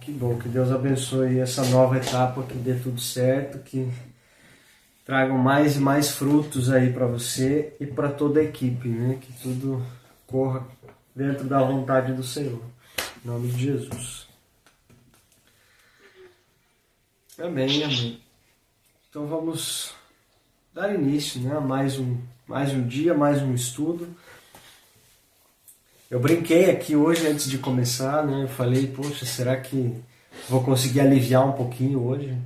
Que bom, que Deus abençoe essa nova etapa, que dê tudo certo, que tragam mais e mais frutos aí para você e para toda a equipe, né? Que tudo corra dentro da vontade do Senhor. Em nome de Jesus. Amém, amém. Então vamos dar início, né? Mais um dia, mais um estudo. Eu brinquei aqui hoje antes de começar, né? Eu falei, poxa, será que vou conseguir aliviar um pouquinho hoje?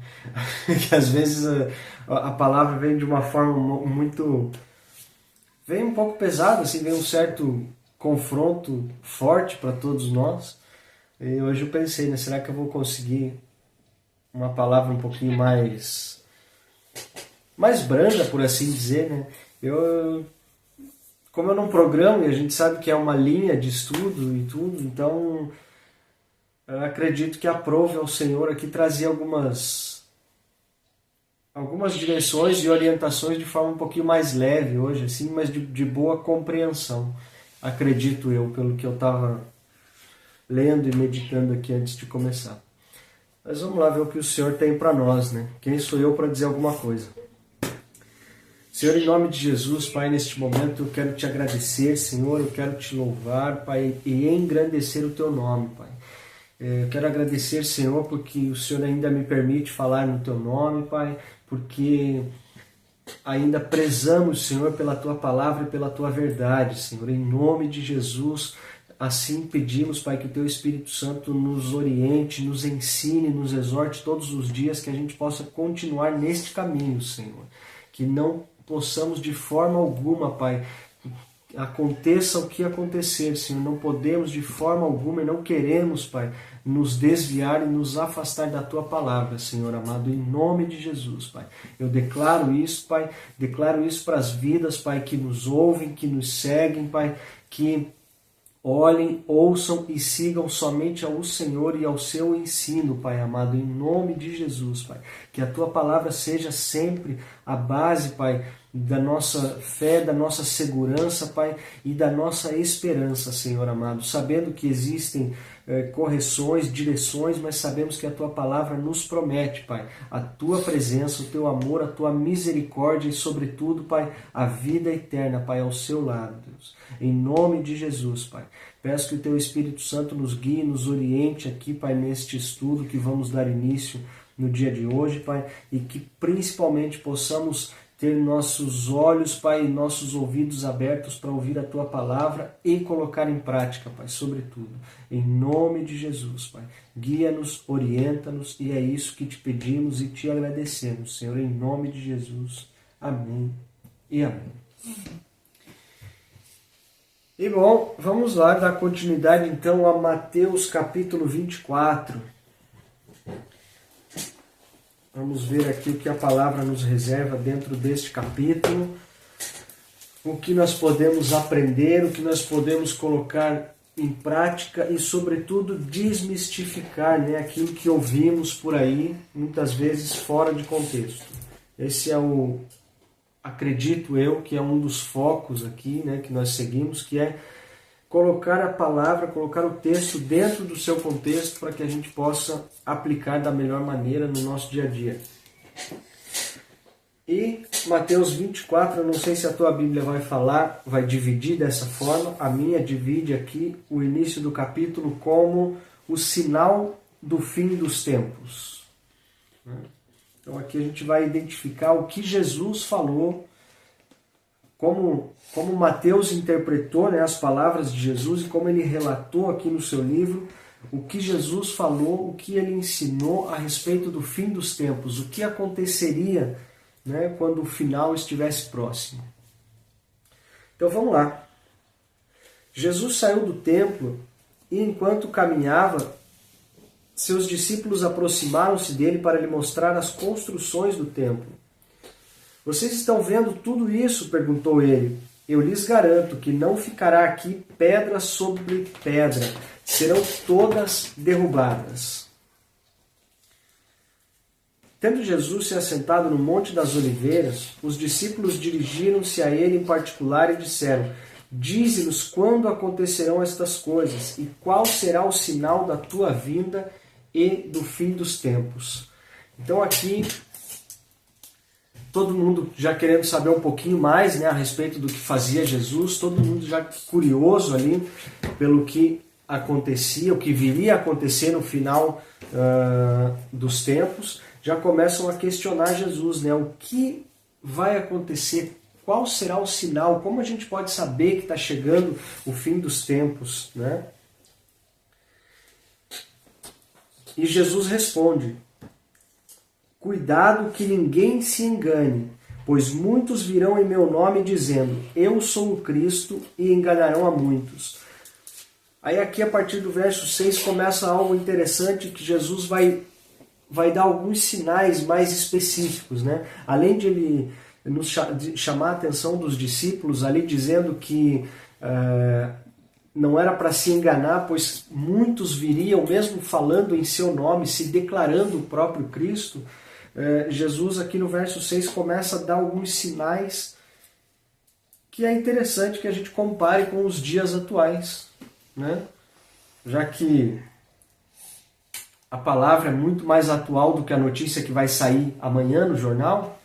Que às vezes a palavra vem de uma forma muito... Vem um pouco pesada, assim, vem um certo confronto forte para todos nós. E hoje eu pensei, né? Será que eu vou conseguir uma palavra um pouquinho mais branda, por assim dizer, né? Como eu não programo, e a gente sabe que é uma linha de estudo e tudo, então eu acredito que aprove ao Senhor aqui trazer algumas direções e orientações de forma um pouquinho mais leve hoje, assim, mas de boa compreensão. Acredito eu, pelo que eu estava lendo e meditando aqui antes de começar. Mas vamos lá ver o que o Senhor tem para nós, né? Quem sou eu para dizer alguma coisa? Senhor, em nome de Jesus, Pai, neste momento eu quero te agradecer, Senhor, eu quero te louvar, Pai, e engrandecer o teu nome, Pai. Eu quero agradecer, Senhor, porque o Senhor ainda me permite falar no teu nome, Pai, porque ainda prezamos, Senhor, pela tua palavra e pela tua verdade, Senhor, em nome de Jesus. Assim pedimos, Pai, que o Teu Espírito Santo nos oriente, nos ensine, nos exorte todos os dias, que a gente possa continuar neste caminho, Senhor. Que não possamos de forma alguma, Pai, aconteça o que acontecer, Senhor. Não podemos de forma alguma e não queremos, Pai, nos desviar e nos afastar da Tua palavra, Senhor amado, em nome de Jesus, Pai. Eu declaro isso, Pai, declaro isso para as vidas, Pai, que nos ouvem, que nos seguem, Pai, que olhem, ouçam e sigam somente ao Senhor e ao seu ensino, Pai amado, em nome de Jesus, Pai. Que a Tua palavra seja sempre a base, Pai, da nossa fé, da nossa segurança, Pai, e da nossa esperança, Senhor amado. Sabendo que existem correções, direções, mas sabemos que a Tua palavra nos promete, Pai, a Tua presença, o Teu amor, a Tua misericórdia e, sobretudo, Pai, a vida eterna, Pai, ao seu lado, Deus. Em nome de Jesus, Pai. Peço que o Teu Espírito Santo nos guie, nos oriente aqui, Pai, neste estudo que vamos dar início no dia de hoje, Pai, e que principalmente possamos ter nossos olhos, Pai, e nossos ouvidos abertos para ouvir a Tua palavra e colocar em prática, Pai, sobretudo. Em nome de Jesus, Pai. Guia-nos, orienta-nos e é isso que te pedimos e te agradecemos, Senhor, em nome de Jesus. Amém e amém. E bom, vamos lá dar continuidade então a Mateus capítulo 24. Vamos ver aqui o que a palavra nos reserva dentro deste capítulo, o que nós podemos aprender, o que nós podemos colocar em prática e, sobretudo, desmistificar, né, aquilo que ouvimos por aí, muitas vezes fora de contexto. Esse é acredito eu, que é um dos focos aqui, né, que nós seguimos, que é colocar a palavra, colocar o texto dentro do seu contexto para que a gente possa aplicar da melhor maneira no nosso dia a dia. E Mateus 24, eu não sei se a tua Bíblia vai dividir dessa forma, a minha divide aqui o início do capítulo como o sinal do fim dos tempos. Então aqui a gente vai identificar o que Jesus falou, como Mateus interpretou, né, as palavras de Jesus e como ele relatou aqui no seu livro o que Jesus falou, o que ele ensinou a respeito do fim dos tempos, o que aconteceria, né, quando o final estivesse próximo. Então vamos lá. Jesus saiu do templo e enquanto caminhava, seus discípulos aproximaram-se dele para lhe mostrar as construções do templo. Vocês estão vendo tudo isso? Perguntou ele. Eu lhes garanto que não ficará aqui pedra sobre pedra, serão todas derrubadas. Tendo Jesus se assentado no Monte das Oliveiras, os discípulos dirigiram-se a ele em particular e disseram: Dize-nos quando acontecerão estas coisas e qual será o sinal da tua vinda e do fim dos tempos. Então aqui todo mundo já querendo saber um pouquinho mais, né, a respeito do que fazia Jesus, todo mundo já curioso ali pelo que acontecia, o que viria a acontecer no final dos tempos, já começam a questionar Jesus, né, o que vai acontecer, qual será o sinal, como a gente pode saber que está chegando o fim dos tempos, né? E Jesus responde: cuidado que ninguém se engane, pois muitos virão em meu nome dizendo, eu sou o Cristo, e enganarão a muitos. Aí aqui a partir do verso 6 começa algo interessante, que Jesus vai dar alguns sinais mais específicos, né? Além de ele de chamar a atenção dos discípulos ali dizendo que não era para se enganar, pois muitos viriam mesmo falando em seu nome, se declarando o próprio Cristo. Jesus aqui no verso 6 começa a dar alguns sinais que é interessante que a gente compare com os dias atuais, né? Já que a palavra é muito mais atual do que a notícia que vai sair amanhã no jornal,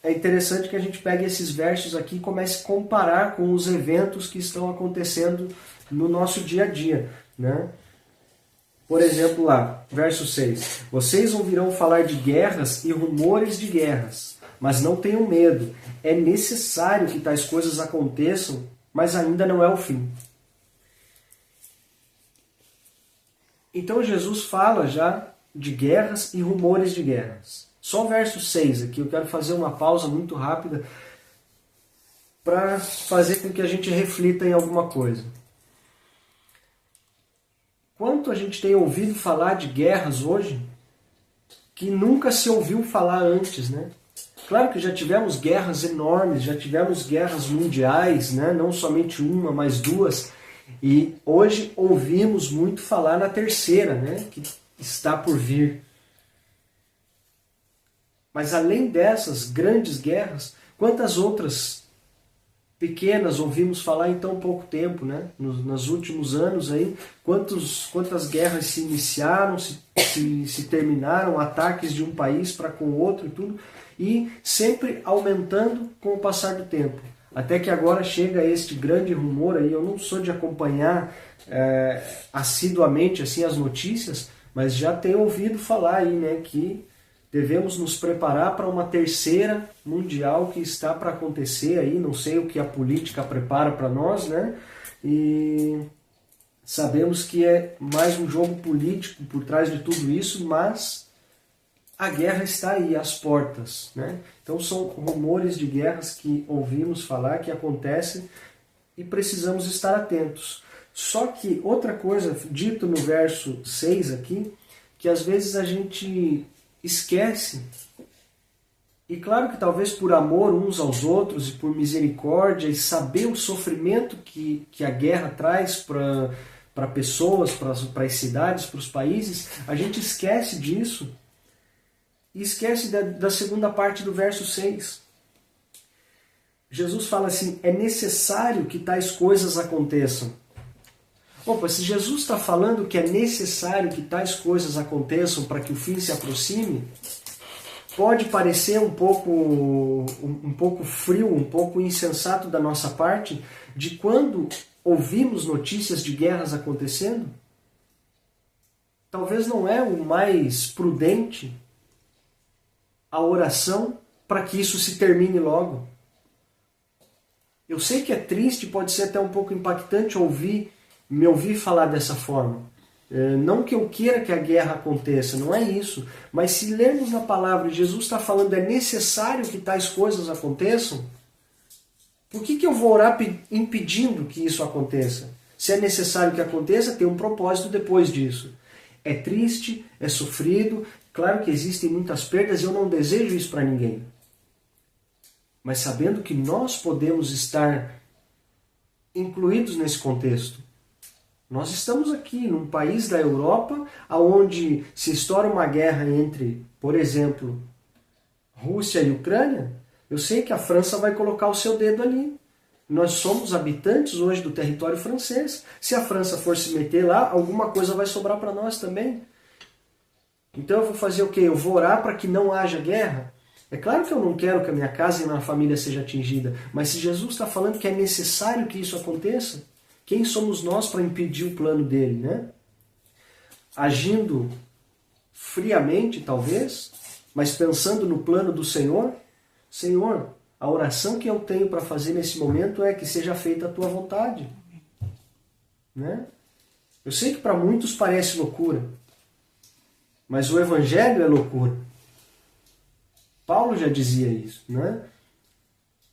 é interessante que a gente pegue esses versos aqui e comece a comparar com os eventos que estão acontecendo no nosso dia a dia, né? Por exemplo lá, verso 6. Vocês ouvirão falar de guerras e rumores de guerras, mas não tenham medo. É necessário que tais coisas aconteçam, mas ainda não é o fim. Então Jesus fala já de guerras e rumores de guerras. Só o verso 6 aqui, eu quero fazer uma pausa muito rápida para fazer com que a gente reflita em alguma coisa. Quanto a gente tem ouvido falar de guerras hoje, que nunca se ouviu falar antes, né? Claro que já tivemos guerras enormes, já tivemos guerras mundiais, né? Não somente uma, mas duas. E hoje ouvimos muito falar na terceira, né? Que está por vir. Mas além dessas grandes guerras, quantas outras pequenas ouvimos falar em tão pouco tempo, né? Nos últimos anos aí, quantas guerras se iniciaram, se terminaram, ataques de um país para com o outro e tudo, e sempre aumentando com o passar do tempo. Até que agora chega este grande rumor aí, eu não sou de acompanhar assiduamente assim, as notícias, mas já tenho ouvido falar aí, né, que devemos nos preparar para uma terceira mundial que está para acontecer aí, não sei o que a política prepara para nós, né? E sabemos que é mais um jogo político por trás de tudo isso, mas a guerra está aí, às portas, né? Então são rumores de guerras que ouvimos falar, que acontecem e precisamos estar atentos. Só que outra coisa, dito no verso 6 aqui, que às vezes a gente esquece, e claro que talvez por amor uns aos outros e por misericórdia e saber o sofrimento que a guerra traz para pessoas, para as cidades, para os países, a gente esquece disso e esquece da segunda parte do verso 6. Jesus fala assim, é necessário que tais coisas aconteçam. Opa, se Jesus está falando que é necessário que tais coisas aconteçam para que o fim se aproxime, pode parecer um pouco frio, um pouco insensato da nossa parte, de quando ouvimos notícias de guerras acontecendo? Talvez não é o mais prudente a oração para que isso se termine logo. Eu sei que é triste, pode ser até um pouco impactante me ouvir falar dessa forma. Não que eu queira que a guerra aconteça, não é isso. Mas se lermos na palavra, Jesus está falando, é necessário que tais coisas aconteçam, por que eu vou orar impedindo que isso aconteça? Se é necessário que aconteça, tem um propósito depois disso. É triste, é sofrido, claro que existem muitas perdas e eu não desejo isso para ninguém. Mas sabendo que nós podemos estar incluídos nesse contexto. Nós estamos aqui num país da Europa onde se estoura uma guerra entre, por exemplo, Rússia e Ucrânia. Eu sei que a França vai colocar o seu dedo ali. Nós somos habitantes hoje do território francês. Se a França for se meter lá, alguma coisa vai sobrar para nós também. Então eu vou fazer o quê? Eu vou orar para que não haja guerra? É claro que eu não quero que a minha casa e a minha família seja atingida, mas se Jesus está falando que é necessário que isso aconteça, quem somos nós para impedir o plano dele, né? Agindo friamente, talvez, mas pensando no plano do Senhor, Senhor, a oração que eu tenho para fazer nesse momento é que seja feita a tua vontade. Né? Eu sei que para muitos parece loucura, mas o Evangelho é loucura. Paulo já dizia isso, né?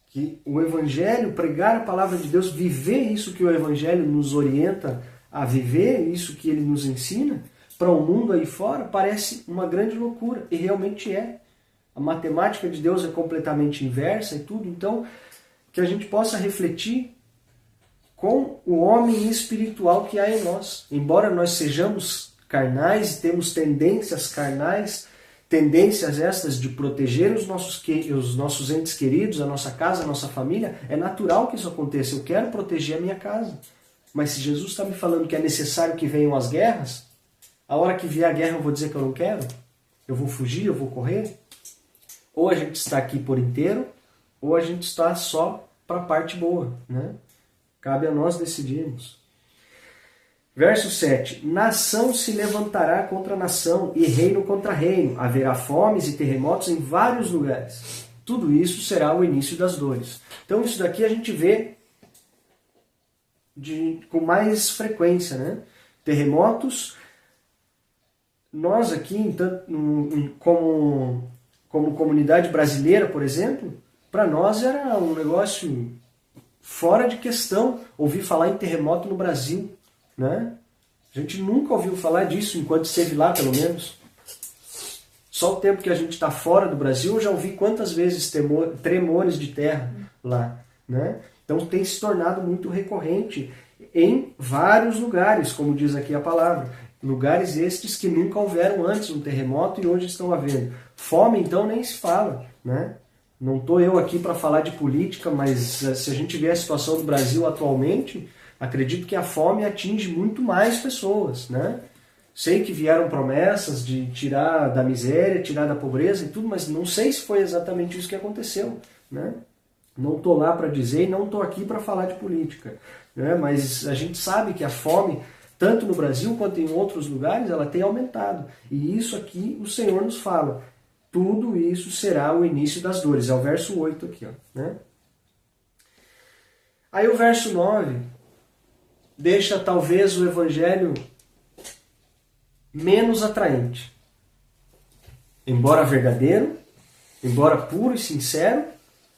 Que o Evangelho, pregar a palavra de Deus, viver isso que o Evangelho nos orienta a viver, isso que ele nos ensina, para o mundo aí fora, parece uma grande loucura, e realmente é. A matemática de Deus é completamente inversa e tudo, então que a gente possa refletir com o homem espiritual que há em nós. Embora nós sejamos carnais e temos tendências carnais, tendências estas de proteger os nossos entes queridos, a nossa casa, a nossa família, é natural que isso aconteça. Eu quero proteger a minha casa. Mas se Jesus está me falando que é necessário que venham as guerras, a hora que vier a guerra eu vou dizer que eu não quero? Eu vou fugir? Eu vou correr? Ou a gente está aqui por inteiro, ou a gente está só para a parte boa. Né? Cabe a nós decidirmos. Verso 7. Nação se levantará contra nação e reino contra reino. Haverá fomes e terremotos em vários lugares. Tudo isso será o início das dores. Então isso daqui a gente vê com mais frequência. Né? Terremotos. Nós aqui, como comunidade brasileira, por exemplo, para nós era um negócio fora de questão ouvir falar em terremoto no Brasil. Né? A gente nunca ouviu falar disso enquanto esteve lá, pelo menos. Só o tempo que a gente está fora do Brasil, eu já ouvi quantas vezes tremores de terra lá. Né? Então tem se tornado muito recorrente em vários lugares, como diz aqui a palavra. Lugares estes que nunca houveram antes um terremoto e hoje estão havendo. Fome, então, nem se fala. Né? Não estou eu aqui para falar de política, mas se a gente vê a situação do Brasil atualmente, acredito que a fome atinge muito mais pessoas. Né? Sei que vieram promessas de tirar da miséria, tirar da pobreza e tudo, mas não sei se foi exatamente isso que aconteceu. Né? Não estou lá para dizer e não estou aqui para falar de política. Né? Mas a gente sabe que a fome, tanto no Brasil quanto em outros lugares, ela tem aumentado. E isso aqui o Senhor nos fala. Tudo isso será o início das dores. É o verso 8 aqui. Ó, né? Aí o verso 9 deixa talvez o Evangelho menos atraente. Embora verdadeiro, embora puro e sincero,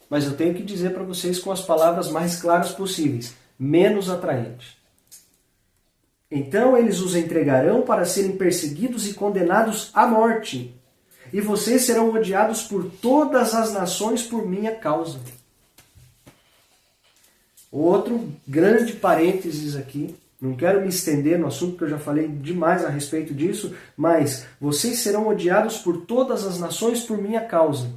mas eu tenho que dizer para vocês com as palavras mais claras possíveis. Menos atraente. Então eles os entregarão para serem perseguidos e condenados à morte. E vocês serão odiados por todas as nações por minha causa. Outro grande parênteses aqui. Não quero me estender no assunto, porque eu já falei demais a respeito disso. Mas vocês serão odiados por todas as nações por minha causa.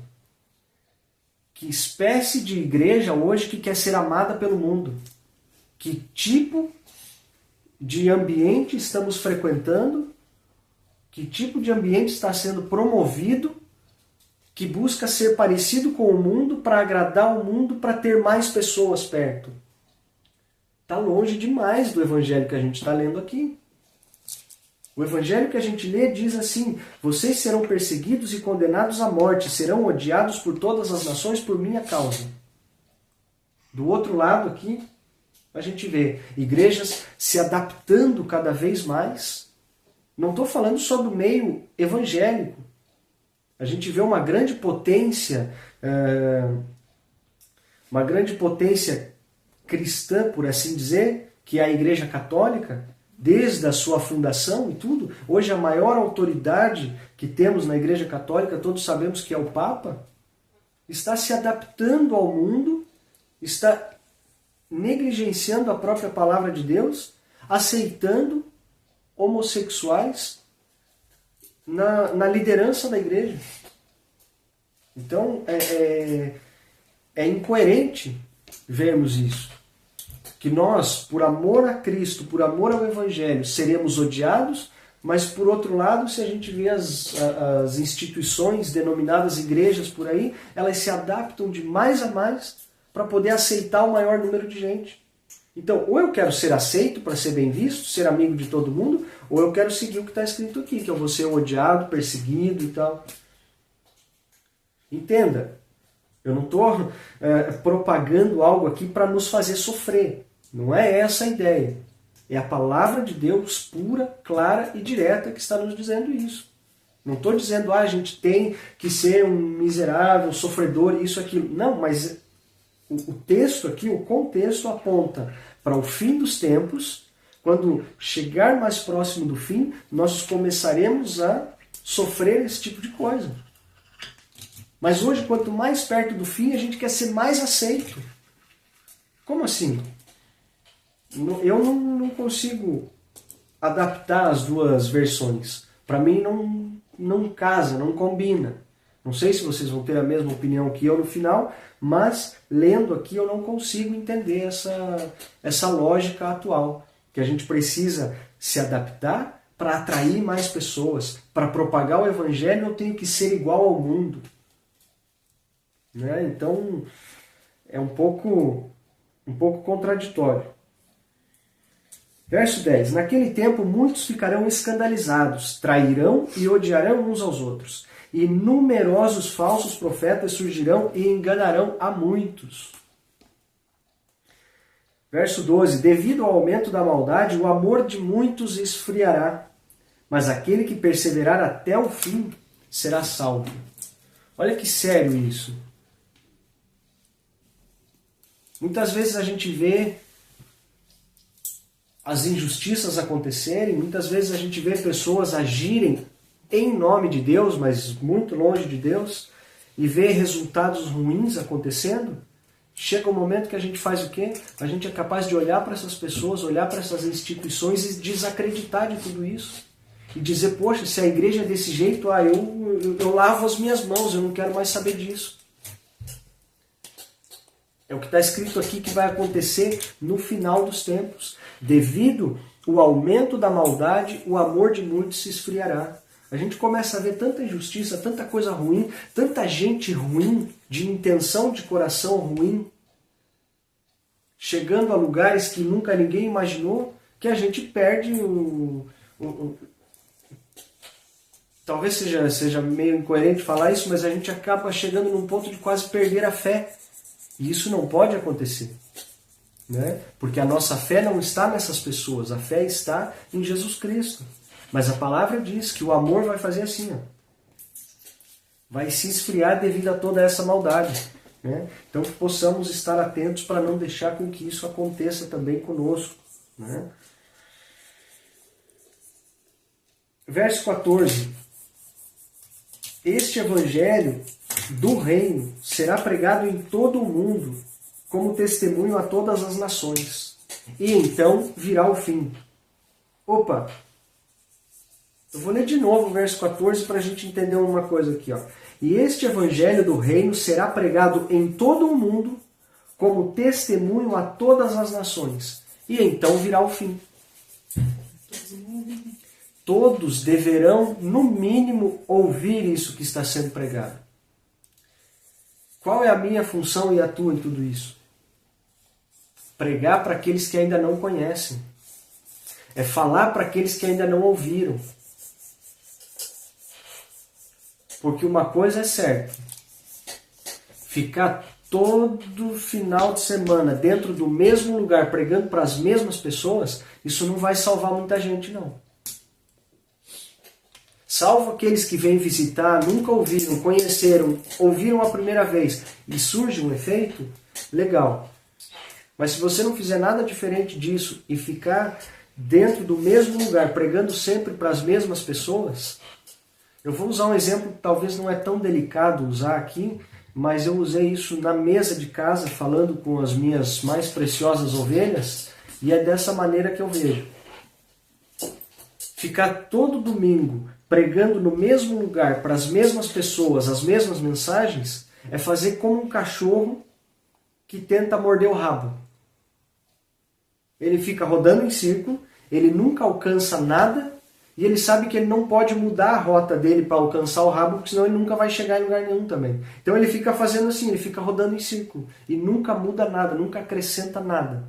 Que espécie de igreja hoje que quer ser amada pelo mundo? Que tipo de ambiente estamos frequentando? Que tipo de ambiente está sendo promovido que busca ser parecido com o mundo para agradar o mundo, para ter mais pessoas perto? Está longe demais do evangelho que a gente está lendo aqui. O evangelho que a gente lê diz assim: vocês serão perseguidos e condenados à morte, serão odiados por todas as nações por minha causa. Do outro lado aqui, a gente vê igrejas se adaptando cada vez mais. Não estou falando só do meio evangélico. A gente vê uma grande potência cristã, por assim dizer, que é a Igreja Católica, desde a sua fundação e tudo. Hoje a maior autoridade que temos na Igreja Católica, todos sabemos que é o Papa, está se adaptando ao mundo, está negligenciando a própria palavra de Deus, aceitando homossexuais na liderança da igreja. Então é incoerente vermos isso. Que nós, por amor a Cristo, por amor ao Evangelho, seremos odiados, mas por outro lado, se a gente vê as instituições denominadas igrejas por aí, elas se adaptam de mais a mais para poder aceitar o maior número de gente. Então, ou eu quero ser aceito para ser bem visto, ser amigo de todo mundo, ou eu quero seguir o que está escrito aqui, que eu vou ser odiado, perseguido e tal. Entenda, eu não estou propagando algo aqui para nos fazer sofrer. Não é essa a ideia. É a palavra de Deus pura, clara e direta que está nos dizendo isso. Não estou dizendo, a gente tem que ser um miserável, sofredor, isso, aquilo. Não, mas o texto aqui, o contexto aponta para o fim dos tempos. Quando chegar mais próximo do fim, nós começaremos a sofrer esse tipo de coisa. Mas hoje, quanto mais perto do fim, a gente quer ser mais aceito. Como assim? Eu não consigo adaptar as duas versões. Para mim não casa, não combina. Não sei se vocês vão ter a mesma opinião que eu no final, mas lendo aqui eu não consigo entender essa lógica atual. Que a gente precisa se adaptar para atrair mais pessoas. Para propagar o Evangelho eu tenho que ser igual ao mundo. Né? Então é um pouco contraditório. Verso 10. Naquele tempo muitos ficarão escandalizados, trairão e odiarão uns aos outros. E numerosos falsos profetas surgirão e enganarão a muitos. Verso 12. Devido ao aumento da maldade, o amor de muitos esfriará, mas aquele que perseverar até o fim será salvo. Olha que sério isso. Muitas vezes a gente vê as injustiças acontecerem, muitas vezes a gente vê pessoas agirem em nome de Deus, mas muito longe de Deus, e vê resultados ruins acontecendo. Chega um momento que a gente faz o quê? A gente é capaz de olhar para essas pessoas, olhar para essas instituições e desacreditar de tudo isso. E dizer, poxa, se a igreja é desse jeito, eu lavo as minhas mãos, eu não quero mais saber disso. É o que está escrito aqui que vai acontecer no final dos tempos. Devido ao aumento da maldade, o amor de muitos se esfriará. A gente começa a ver tanta injustiça, tanta coisa ruim, tanta gente ruim, de intenção de coração ruim, chegando a lugares que nunca ninguém imaginou, que a gente perde Talvez seja meio incoerente falar isso, mas a gente acaba chegando num ponto de quase perder a fé. E isso não pode acontecer. Né? Porque a nossa fé não está nessas pessoas, a fé está em Jesus Cristo. Mas a palavra diz que o amor vai fazer assim, ó. Vai se esfriar devido a toda essa maldade. Né? Então que possamos estar atentos para não deixar com que isso aconteça também conosco. Né? Verso 14. Este evangelho do reino será pregado em todo o mundo, como testemunho a todas as nações. E então virá o fim. Opa! Eu vou ler de novo o verso 14 para a gente entender uma coisa aqui. Ó. E este evangelho do reino será pregado em todo o mundo, como testemunho a todas as nações. E então virá o fim. Todos deverão, no mínimo, ouvir isso que está sendo pregado. Qual é a minha função e a tua em tudo isso? Pregar para aqueles que ainda não conhecem. É falar para aqueles que ainda não ouviram. Porque uma coisa é certa. Ficar todo final de semana dentro do mesmo lugar pregando para as mesmas pessoas, isso não vai salvar muita gente, não. Salvo aqueles que vêm visitar, nunca ouviram, conheceram, ouviram a primeira vez e surge um efeito, legal. Mas se você não fizer nada diferente disso e ficar dentro do mesmo lugar, pregando sempre para as mesmas pessoas, eu vou usar um exemplo que talvez não é tão delicado usar aqui, mas eu usei isso na mesa de casa, falando com as minhas mais preciosas ovelhas, e é dessa maneira que eu vejo. Ficar todo domingo pregando no mesmo lugar para as mesmas pessoas, as mesmas mensagens, é fazer como um cachorro que tenta morder o rabo. Ele fica rodando em círculo, ele nunca alcança nada, e ele sabe que ele não pode mudar a rota dele para alcançar o rabo, porque senão ele nunca vai chegar em lugar nenhum também. Então ele fica fazendo assim, ele fica rodando em círculo, e nunca muda nada, nunca acrescenta nada.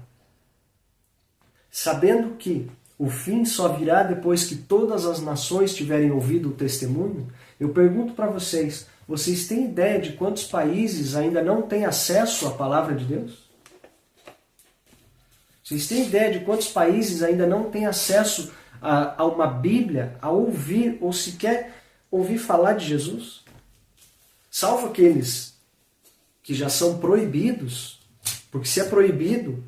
Sabendo que o fim só virá depois que todas as nações tiverem ouvido o testemunho, eu pergunto para vocês, vocês têm ideia de quantos países ainda não têm acesso à palavra de Deus? Vocês têm ideia de quantos países ainda não têm acesso a uma Bíblia, a ouvir ou sequer ouvir falar de Jesus? Salvo aqueles que já são proibidos, porque se é proibido,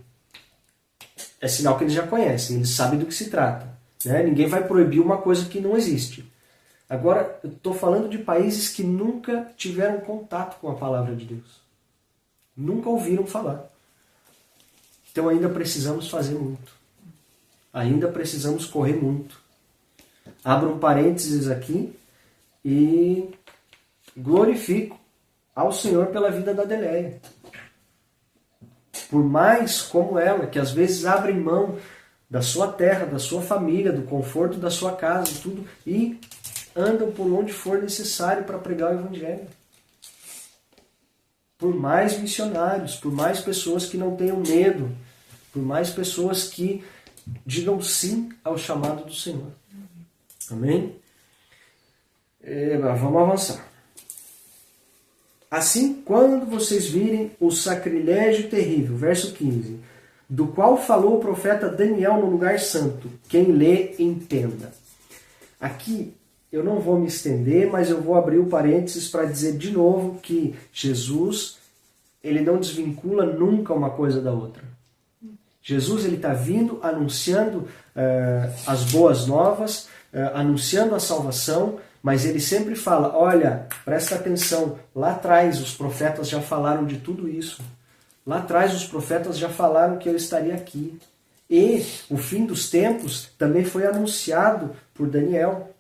é sinal que eles já conhecem, eles sabem do que se trata. Né? Ninguém vai proibir uma coisa que não existe. Agora, eu estou falando de países que nunca tiveram contato com a palavra de Deus. Nunca ouviram falar. Então ainda precisamos fazer muito. Ainda precisamos correr muito. Abro um parênteses aqui e glorifico ao Senhor pela vida da Adeleia. Por mais como ela, que às vezes abre mão da sua terra, da sua família, do conforto da sua casa e tudo, e andam por onde for necessário para pregar o Evangelho. Por mais missionários, por mais pessoas que não tenham medo, por mais pessoas que digam sim ao chamado do Senhor. Amém? Vamos avançar. Assim, quando vocês virem o sacrilégio terrível, verso 15, do qual falou o profeta Daniel no lugar santo, quem lê, entenda. Aqui, eu não vou me estender, mas eu vou abrir o parênteses para dizer de novo que Jesus, ele não desvincula nunca uma coisa da outra. Jesus ele está vindo anunciando as boas novas, anunciando a salvação, mas ele sempre fala, olha, presta atenção, lá atrás os profetas já falaram de tudo isso. Lá atrás os profetas já falaram que eu estaria aqui. E o fim dos tempos também foi anunciado por Daniel.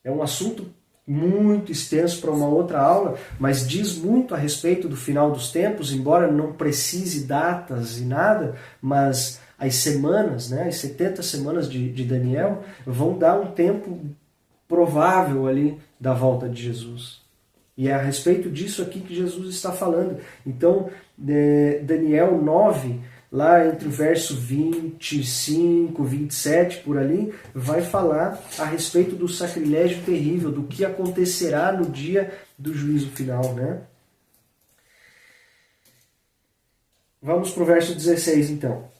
É um assunto muito extenso para uma outra aula, mas diz muito a respeito do final dos tempos, embora não precise datas e nada, mas as semanas, né, as 70 semanas de Daniel, vão dar um tempo provável ali da volta de Jesus. E é a respeito disso aqui que Jesus está falando. Então, Daniel 9, lá entre o verso 25, 27, por ali, vai falar a respeito do sacrilégio terrível, do que acontecerá no dia do juízo final, né? Vamos para o verso 16, então.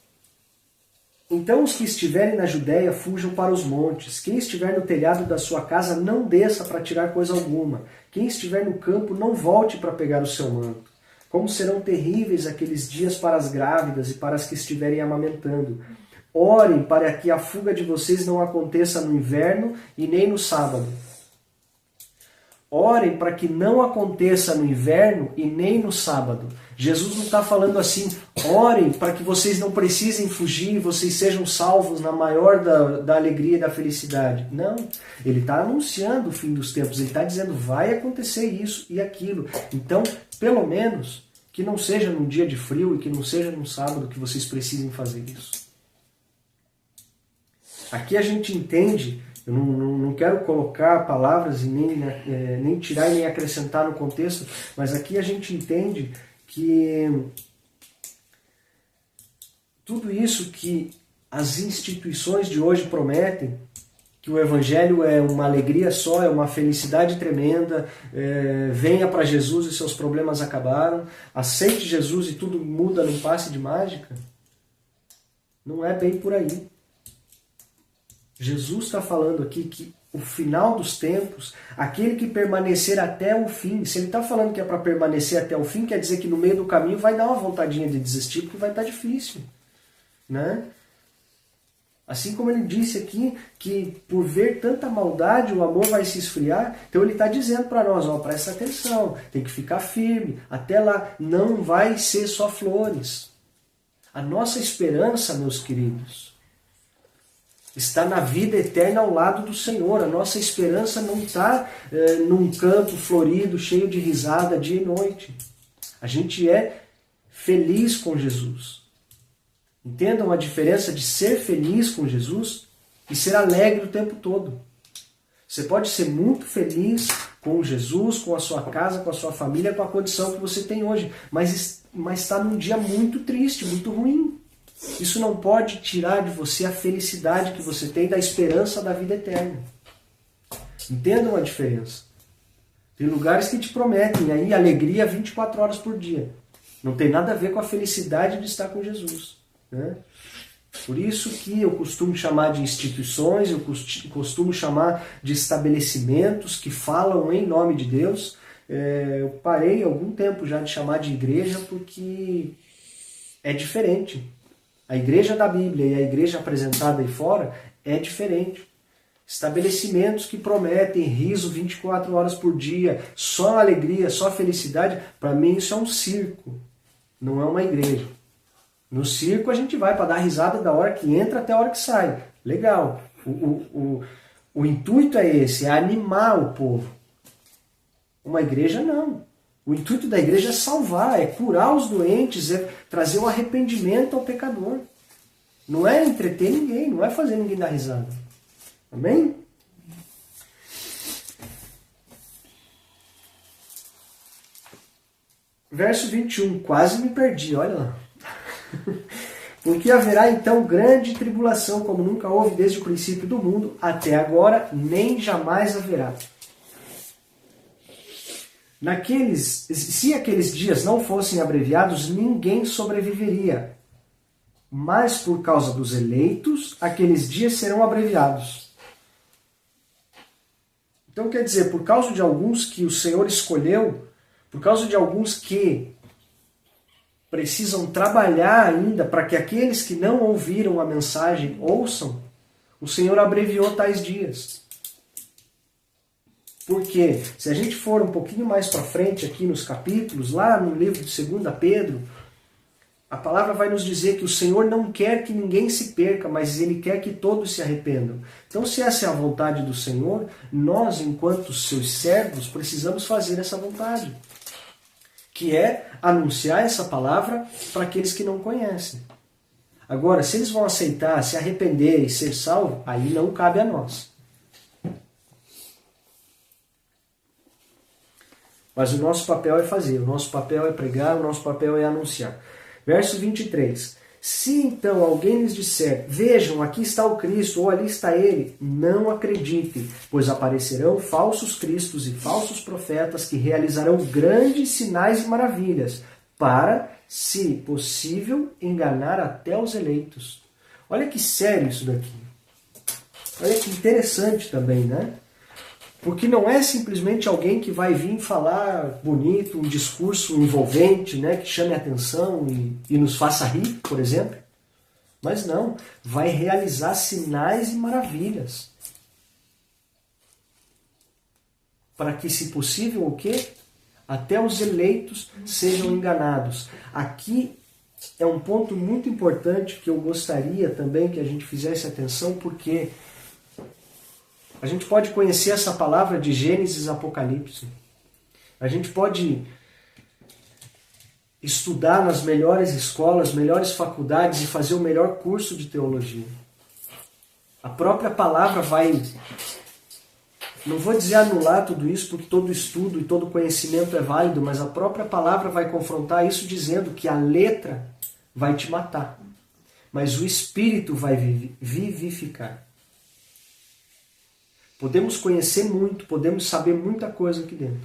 Então os que estiverem na Judéia fujam para os montes. Quem estiver no telhado da sua casa não desça para tirar coisa alguma. Quem estiver no campo não volte para pegar o seu manto. Como serão terríveis aqueles dias para as grávidas e para as que estiverem amamentando. Orem para que a fuga de vocês não aconteça no inverno e nem no sábado. Orem para que não aconteça no inverno e nem no sábado. Jesus não está falando assim, orem para que vocês não precisem fugir e vocês sejam salvos na maior da alegria e da felicidade. Não, ele está anunciando o fim dos tempos, ele está dizendo, vai acontecer isso e aquilo. Então, pelo menos, que não seja num dia de frio e que não seja num sábado que vocês precisem fazer isso. Aqui a gente entende, eu não quero colocar palavras e nem tirar e nem acrescentar no contexto, mas aqui a gente entende que tudo isso que as instituições de hoje prometem, que o Evangelho é uma alegria só, é uma felicidade tremenda, venha para Jesus e seus problemas acabaram, aceite Jesus e tudo muda num passe de mágica, não é bem por aí. Jesus está falando aqui que o final dos tempos, aquele que permanecer até o fim, se ele está falando que é para permanecer até o fim, quer dizer que no meio do caminho vai dar uma vontadinha de desistir, porque vai estar difícil, né? Assim como ele disse aqui, que por ver tanta maldade o amor vai se esfriar, então ele está dizendo para nós, ó, presta atenção, tem que ficar firme, até lá não vai ser só flores. A nossa esperança, meus queridos, está na vida eterna ao lado do Senhor. A nossa esperança não está num campo florido, cheio de risada dia e noite. A gente é feliz com Jesus. Entendam a diferença de ser feliz com Jesus e ser alegre o tempo todo. Você pode ser muito feliz com Jesus, com a sua casa, com a sua família, com a condição que você tem hoje, mas está num dia muito triste, muito ruim. Isso não pode tirar de você a felicidade que você tem da esperança da vida eterna. Entendam a diferença. Tem lugares que te prometem aí alegria 24 horas por dia. Não tem nada a ver com a felicidade de estar com Jesus, né? Por isso que eu costumo chamar de instituições, eu costumo chamar de estabelecimentos que falam em nome de Deus. Eu parei algum tempo já de chamar de igreja porque é diferente. A igreja da Bíblia e a igreja apresentada aí fora é diferente. Estabelecimentos que prometem riso 24 horas por dia, só alegria, só felicidade, para mim isso é um circo, não é uma igreja. No circo a gente vai para dar risada da hora que entra até a hora que sai. Legal. O intuito é esse, é animar o povo. Uma igreja não. O intuito da igreja é salvar, é curar os doentes, é trazer um arrependimento ao pecador. Não é entreter ninguém, não é fazer ninguém dar risada. Amém? Verso 21, quase me perdi, olha lá. Porque haverá então grande tribulação, como nunca houve desde o princípio do mundo, até agora, nem jamais haverá. Se aqueles dias não fossem abreviados, ninguém sobreviveria. Mas por causa dos eleitos, aqueles dias serão abreviados. Então quer dizer, por causa de alguns que o Senhor escolheu, por causa de alguns que precisam trabalhar ainda para que aqueles que não ouviram a mensagem ouçam, o Senhor abreviou tais dias. Porque se a gente for um pouquinho mais para frente aqui nos capítulos, lá no livro de 2 Pedro, a palavra vai nos dizer que o Senhor não quer que ninguém se perca, mas Ele quer que todos se arrependam. Então, se essa é a vontade do Senhor, nós, enquanto seus servos, precisamos fazer essa vontade, que é anunciar essa palavra para aqueles que não conhecem. Agora, se eles vão aceitar, se arrepender e ser salvos, aí não cabe a nós. Mas o nosso papel é fazer, o nosso papel é pregar, o nosso papel é anunciar. Verso 23. Se então alguém lhes disser, vejam, aqui está o Cristo, ou ali está ele, não acreditem, pois aparecerão falsos cristos e falsos profetas que realizarão grandes sinais e maravilhas, para, se possível, enganar até os eleitos. Olha que sério isso daqui. Olha que interessante também, né? Porque não é simplesmente alguém que vai vir falar bonito, um discurso envolvente, né, que chame a atenção e nos faça rir, por exemplo. Mas não, vai realizar sinais e maravilhas. Para que, se possível, o quê? Até os eleitos sejam enganados. Aqui é um ponto muito importante que eu gostaria também que a gente fizesse atenção, porque a gente pode conhecer essa palavra de Gênesis e Apocalipse. A gente pode estudar nas melhores escolas, melhores faculdades e fazer o melhor curso de teologia. A própria palavra vai, não vou dizer anular tudo isso, porque todo estudo e todo conhecimento é válido, mas a própria palavra vai confrontar isso dizendo que a letra vai te matar, mas o Espírito vai vivificar. Podemos conhecer muito, podemos saber muita coisa aqui dentro.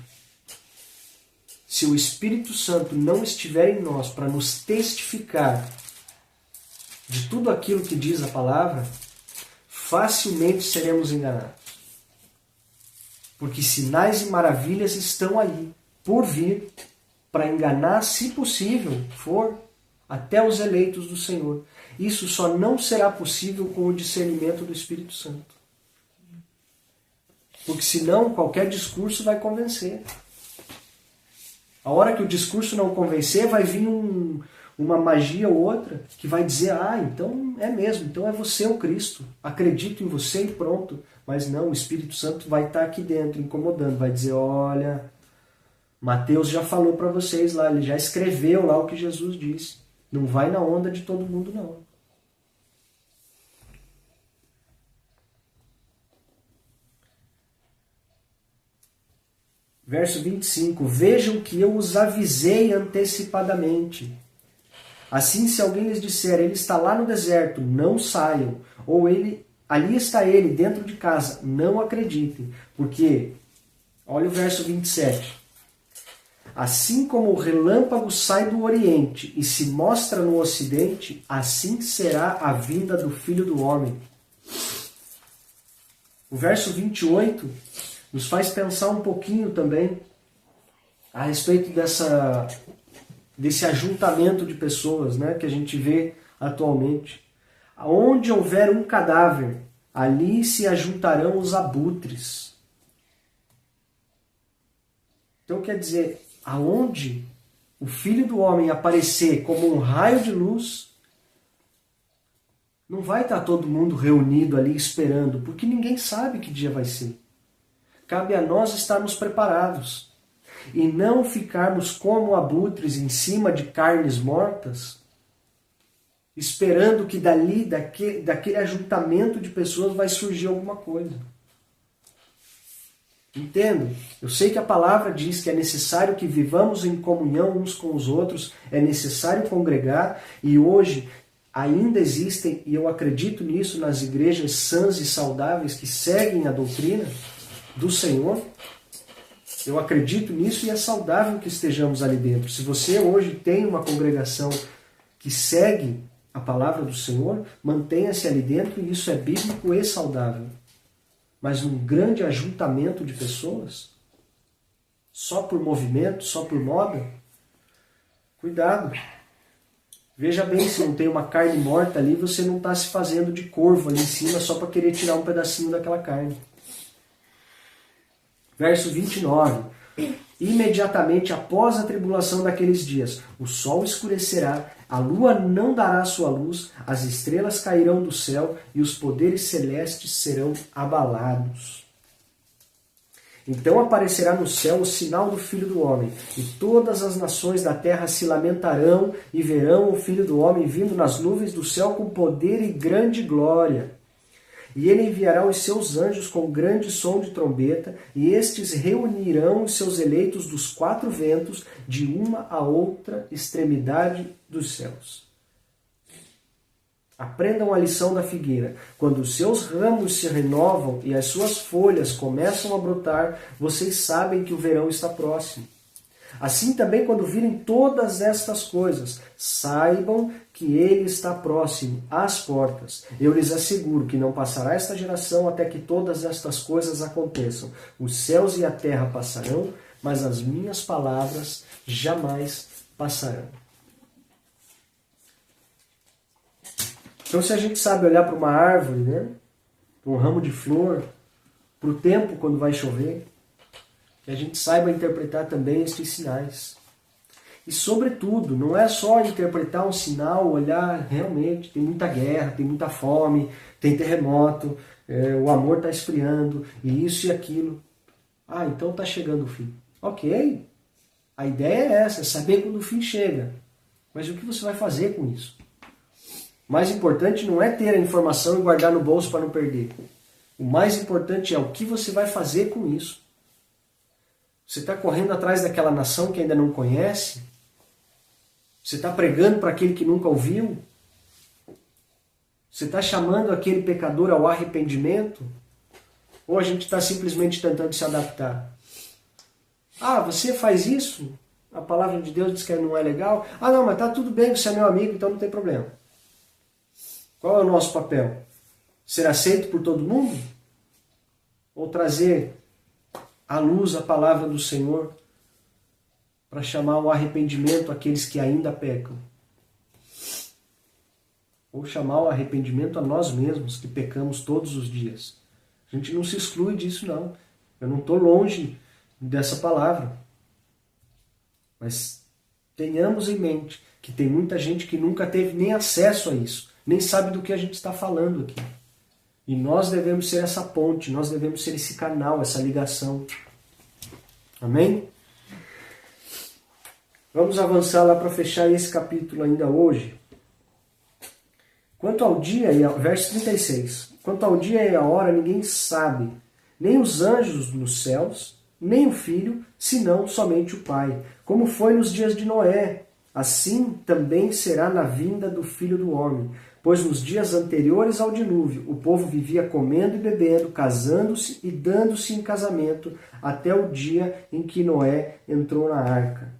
Se o Espírito Santo não estiver em nós para nos testificar de tudo aquilo que diz a palavra, facilmente seremos enganados. Porque sinais e maravilhas estão aí, por vir, para enganar, se possível, for, até os eleitos do Senhor. Isso só não será possível com o discernimento do Espírito Santo. Porque senão qualquer discurso vai convencer. A hora que o discurso não convencer, vai vir uma magia ou outra que vai dizer, então é mesmo, então é você o Cristo. Acredito em você e pronto. Mas não, o Espírito Santo vai estar aqui dentro, incomodando, vai dizer, olha, Mateus já falou para vocês lá, ele já escreveu lá o que Jesus disse. Não vai na onda de todo mundo, não. Verso 25. Vejam que eu os avisei antecipadamente. Assim, se alguém lhes disser, ele está lá no deserto, não saiam. Ou ali está ele, dentro de casa, não acreditem. Porque, olha o verso 27. Assim como o relâmpago sai do oriente e se mostra no ocidente, assim será a vinda do Filho do Homem. O verso 28 nos faz pensar um pouquinho também a respeito desse ajuntamento de pessoas, né, que a gente vê atualmente. Onde houver um cadáver, ali se ajuntarão os abutres. Então quer dizer, aonde o Filho do Homem aparecer como um raio de luz, não vai estar todo mundo reunido ali esperando, porque ninguém sabe que dia vai ser. Cabe a nós estarmos preparados e não ficarmos como abutres em cima de carnes mortas, esperando que dali, daquele ajuntamento de pessoas, vai surgir alguma coisa. Entendo? Eu sei que a palavra diz que é necessário que vivamos em comunhão uns com os outros, é necessário congregar, e hoje ainda existem, e eu acredito nisso, nas igrejas sãs e saudáveis que seguem a doutrina do Senhor. Eu acredito nisso e é saudável que estejamos ali dentro. Se você hoje tem uma congregação que segue a palavra do Senhor, mantenha-se ali dentro, e isso é bíblico e saudável. Mas um grande ajuntamento de pessoas, só por movimento, só por moda, cuidado. Veja bem, se não tem uma carne morta ali, você não está se fazendo de corvo ali em cima só para querer tirar um pedacinho daquela carne. Verso 29. Imediatamente após a tribulação daqueles dias, o sol escurecerá, a lua não dará sua luz, as estrelas cairão do céu e os poderes celestes serão abalados. Então aparecerá no céu o sinal do Filho do Homem, e todas as nações da terra se lamentarão e verão o Filho do Homem vindo nas nuvens do céu com poder e grande glória. E ele enviará os seus anjos com grande som de trombeta, e estes reunirão os seus eleitos dos quatro ventos, de uma a outra extremidade dos céus. Aprendam a lição da figueira. Quando os seus ramos se renovam e as suas folhas começam a brotar, vocês sabem que o verão está próximo. Assim também, quando virem todas estas coisas, saibam que ele está próximo, às portas. Eu lhes asseguro que não passará esta geração até que todas estas coisas aconteçam. Os céus e a terra passarão, mas as minhas palavras jamais passarão. Então, se a gente sabe olhar para uma árvore, né, para um ramo de flor, para o tempo quando vai chover, que a gente saiba interpretar também estes sinais. E, sobretudo, não é só interpretar um sinal, olhar realmente, tem muita guerra, tem muita fome, tem terremoto, o amor está esfriando, e isso e aquilo. Ah, então está chegando o fim. Ok, a ideia é essa, é saber quando o fim chega. Mas o que você vai fazer com isso? O mais importante não é ter a informação e guardar no bolso para não perder. O mais importante é o que você vai fazer com isso. Você está correndo atrás daquela nação que ainda não conhece? Você está pregando para aquele que nunca ouviu? Você está chamando aquele pecador ao arrependimento? Ou a gente está simplesmente tentando se adaptar? Ah, você faz isso? A palavra de Deus diz que não é legal? Ah, não, mas está tudo bem, você é meu amigo, então não tem problema. Qual é o nosso papel? Ser aceito por todo mundo? Ou trazer à luz a palavra do Senhor para chamar ao arrependimento aqueles que ainda pecam? Ou chamar ao arrependimento a nós mesmos, que pecamos todos os dias? A gente não se exclui disso, não. Eu não estou longe dessa palavra. Mas tenhamos em mente que tem muita gente que nunca teve nem acesso a isso, nem sabe do que a gente está falando aqui. E nós devemos ser essa ponte, nós devemos ser esse canal, essa ligação. Amém? Vamos avançar lá para fechar esse capítulo ainda hoje. Quanto ao dia, verso 36. Quanto ao dia e a hora, ninguém sabe, nem os anjos nos céus, nem o Filho, senão somente o Pai. Como foi nos dias de Noé, assim também será na vinda do Filho do Homem. Pois nos dias anteriores ao dilúvio, o povo vivia comendo e bebendo, casando-se e dando-se em casamento, até o dia em que Noé entrou na arca.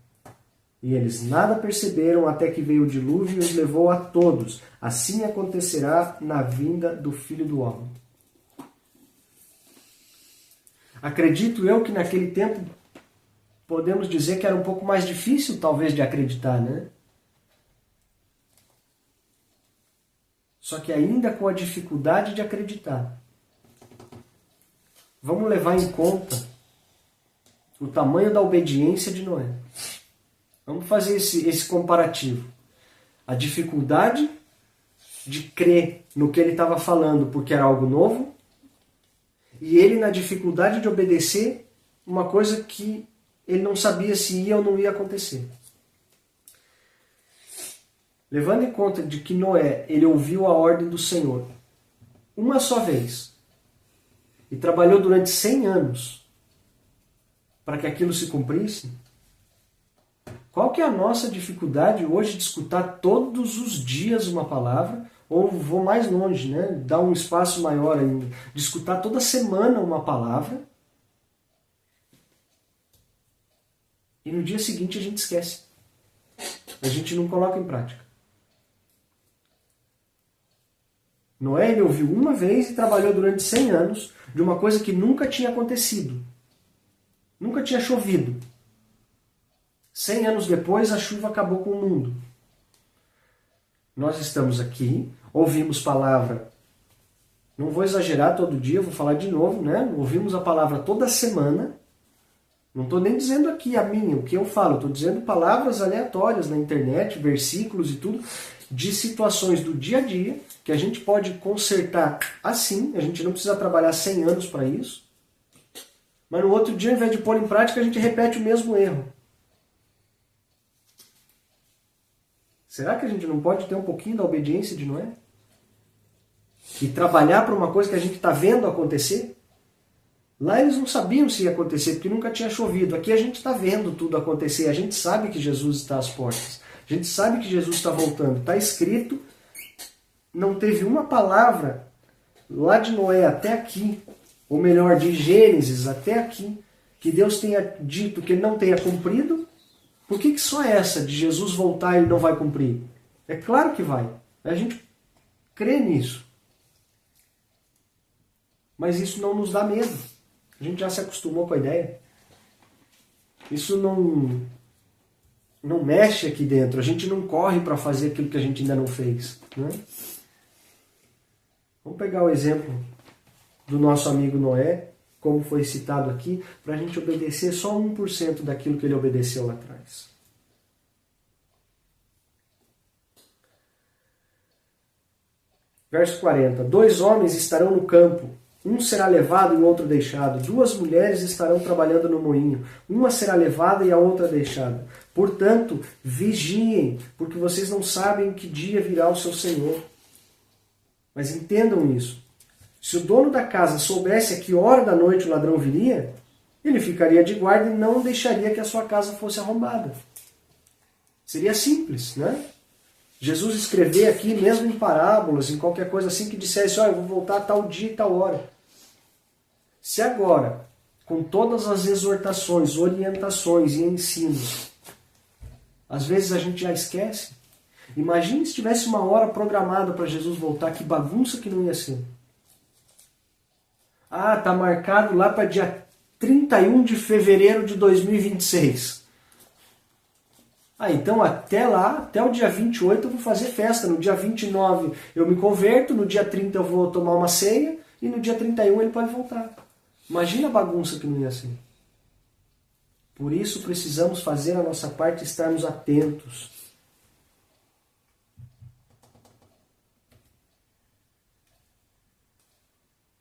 E eles nada perceberam até que veio o dilúvio e os levou a todos. Assim acontecerá na vinda do Filho do Homem. Acredito eu que naquele tempo podemos dizer que era um pouco mais difícil talvez de acreditar, né? Só que ainda com a dificuldade de acreditar, vamos levar em conta o tamanho da obediência de Noé. Vamos fazer esse comparativo. A dificuldade de crer no que ele estava falando porque era algo novo, e ele na dificuldade de obedecer uma coisa que ele não sabia se ia ou não ia acontecer. Levando em conta de que Noé, ele ouviu a ordem do Senhor uma só vez e trabalhou durante 100 anos para que aquilo se cumprisse, qual que é a nossa dificuldade hoje de escutar todos os dias uma palavra, ou vou mais longe, né? Dar um espaço maior ainda, de escutar toda semana uma palavra e no dia seguinte a gente esquece. A gente não coloca em prática. Noé, ele ouviu uma vez e trabalhou durante 100 anos de uma coisa que nunca tinha acontecido. Nunca tinha chovido. 100 anos depois, a chuva acabou com o mundo. Nós estamos aqui, ouvimos palavra, não vou exagerar todo dia, vou falar de novo, né? Ouvimos a palavra toda semana. Não estou nem dizendo aqui a minha, o que eu falo, estou dizendo palavras aleatórias na internet, versículos e tudo, de situações do dia a dia, que a gente pode consertar assim, a gente não precisa trabalhar 100 anos para isso, mas no outro dia, ao invés de pôr em prática, a gente repete o mesmo erro. Será que a gente não pode ter um pouquinho da obediência de Noé? E trabalhar para uma coisa que a gente está vendo acontecer? Lá eles não sabiam se ia acontecer, porque nunca tinha chovido. Aqui a gente está vendo tudo acontecer, a gente sabe que Jesus está às portas. A gente sabe que Jesus está voltando. Está escrito, não teve uma palavra lá de Noé até aqui, ou melhor, de Gênesis até aqui, que Deus tenha dito que ele não tenha cumprido. Por que só essa de Jesus voltar ele não vai cumprir? É claro que vai. A gente crê nisso. Mas isso não nos dá medo. A gente já se acostumou com a ideia. Isso não mexe aqui dentro. A gente não corre para fazer aquilo que a gente ainda não fez. Né? Vamos pegar o exemplo do nosso amigo Noé, como foi citado aqui, para a gente obedecer só 1% daquilo que ele obedeceu lá atrás. Verso 40. 2 homens estarão no campo, um será levado e o outro deixado. 2 mulheres estarão trabalhando no moinho, uma será levada e a outra deixada. Portanto, vigiem, porque vocês não sabem que dia virá o seu Senhor. Mas entendam isso. Se o dono da casa soubesse a que hora da noite o ladrão viria, ele ficaria de guarda e não deixaria que a sua casa fosse arrombada. Seria simples, né? Jesus escrever aqui, mesmo em parábolas, em qualquer coisa assim, que dissesse, olha, eu vou voltar a tal dia e tal hora. Se agora, com todas as exortações, orientações e ensinos, às vezes a gente já esquece. Imagine se tivesse uma hora programada para Jesus voltar, que bagunça que não ia ser. Ah, está marcado lá para dia 31 de fevereiro de 2026. Ah, então até lá, até o dia 28 eu vou fazer festa. No dia 29 eu me converto, no dia 30 eu vou tomar uma ceia e no dia 31 ele pode voltar. Imagina a bagunça que não ia ser. Por isso precisamos fazer a nossa parte e estarmos atentos.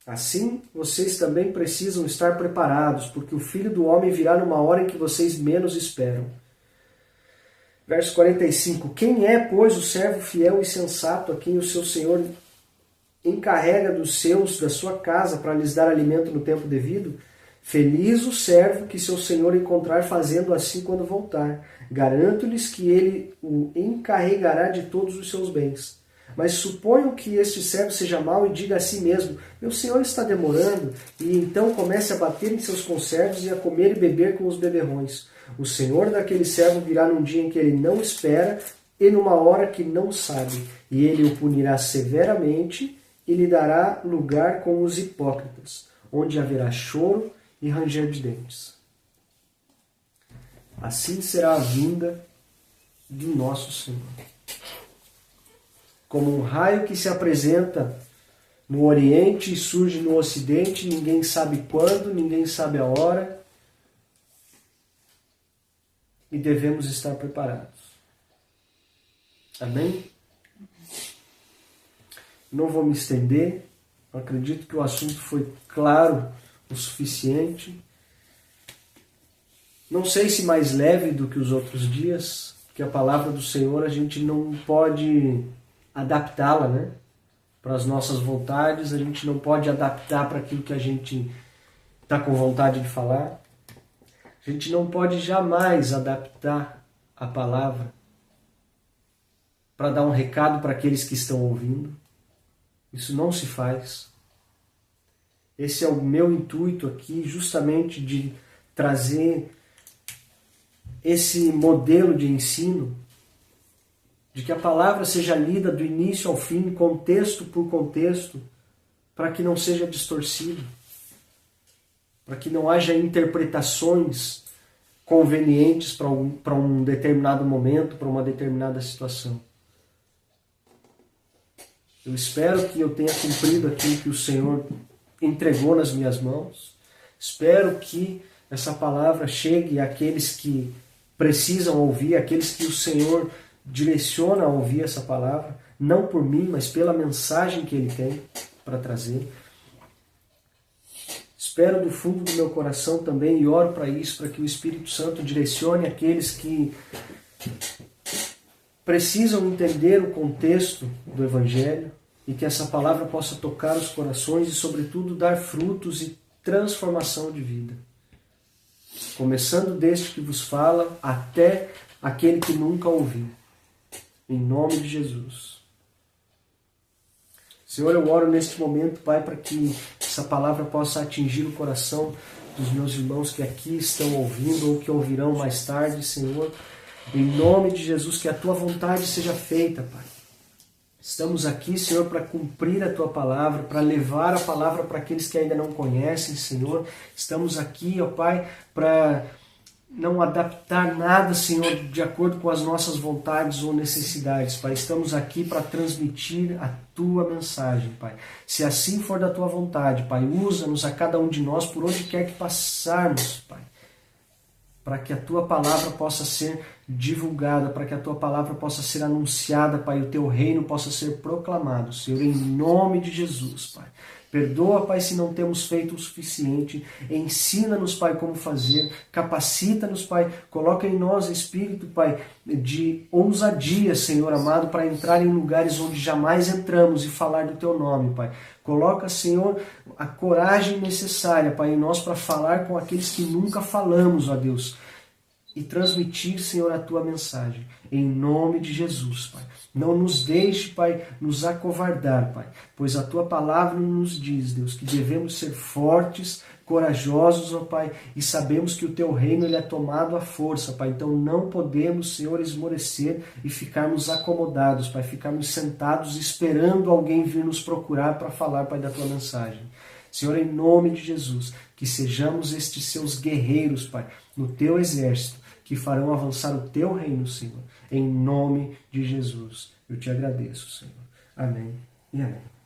Assim, vocês também precisam estar preparados, porque o Filho do Homem virá numa hora em que vocês menos esperam. Verso 45. Quem é, pois, o servo fiel e sensato a quem o seu senhor encarrega dos seus, da sua casa, para lhes dar alimento no tempo devido? Feliz o servo que seu senhor encontrar fazendo assim quando voltar. Garanto-lhes que ele o encarregará de todos os seus bens. Mas suponham que este servo seja mau e diga a si mesmo: meu senhor está demorando, e então comece a bater em seus conservos e a comer e beber com os beberrões. O senhor daquele servo virá num dia em que ele não espera e numa hora que não sabe, e ele o punirá severamente e lhe dará lugar com os hipócritas, onde haverá choro e ranger de dentes. Assim será a vinda do nosso Senhor. Como um raio que se apresenta no Oriente e surge no Ocidente, ninguém sabe quando, ninguém sabe a hora, e devemos estar preparados. Amém? Não vou me estender, acredito que o assunto foi claro o suficiente. Não sei se mais leve do que os outros dias, porque a palavra do Senhor a gente não pode adaptá-la, né? Para as nossas vontades, a gente não pode adaptar para aquilo que a gente está com vontade de falar. A gente não pode jamais adaptar a palavra para dar um recado para aqueles que estão ouvindo. Isso não se faz. Esse é o meu intuito aqui, justamente de trazer esse modelo de ensino, de que a palavra seja lida do início ao fim, contexto por contexto, para que não seja distorcido, para que não haja interpretações convenientes para um determinado momento, para uma determinada situação. Eu espero que eu tenha cumprido aquilo que o Senhor entregou nas minhas mãos. Espero que essa palavra chegue àqueles que precisam ouvir, àqueles que o Senhor direciona a ouvir essa palavra, não por mim, mas pela mensagem que Ele tem para trazer. Espero do fundo do meu coração também e oro para isso, para que o Espírito Santo direcione aqueles que precisam entender o contexto do Evangelho e que essa palavra possa tocar os corações e, sobretudo, dar frutos e transformação de vida. Começando deste que vos fala até aquele que nunca ouviu. Em nome de Jesus. Senhor, eu oro neste momento, Pai, para que essa palavra possa atingir o coração dos meus irmãos que aqui estão ouvindo ou que ouvirão mais tarde, Senhor. Em nome de Jesus, que a Tua vontade seja feita, Pai. Estamos aqui, Senhor, para cumprir a Tua palavra, para levar a palavra para aqueles que ainda não conhecem, Senhor. Estamos aqui, ó Pai, para não adaptar nada, Senhor, de acordo com as nossas vontades ou necessidades, Pai. Estamos aqui para transmitir a Tua mensagem, Pai. Se assim for da Tua vontade, Pai, usa-nos a cada um de nós por onde quer que passarmos, Pai, para que a Tua palavra possa ser divulgada, para que a Tua palavra possa ser anunciada, Pai, o Teu reino possa ser proclamado, Senhor, em nome de Jesus, Pai. Perdoa, Pai, se não temos feito o suficiente. Ensina-nos, Pai, como fazer. Capacita-nos, Pai. Coloca em nós espírito, Pai, de ousadia, Senhor amado, para entrar em lugares onde jamais entramos e falar do Teu nome, Pai. Coloca, Senhor, a coragem necessária, Pai, em nós para falar com aqueles que nunca falamos, ó Deus, e transmitir, Senhor, a Tua mensagem. Em nome de Jesus, Pai. Não nos deixe, Pai, nos acovardar, Pai, pois a Tua palavra nos diz, Deus, que devemos ser fortes, corajosos, ó Pai, e sabemos que o Teu reino ele é tomado à força, Pai. Então não podemos, Senhor, esmorecer e ficarmos acomodados, Pai, ficarmos sentados esperando alguém vir nos procurar para falar, Pai, da Tua mensagem. Senhor, em nome de Jesus, que sejamos estes Seus guerreiros, Pai, no Teu exército, que farão avançar o Teu reino, Senhor. Em nome de Jesus, eu Te agradeço, Senhor. Amém e amém.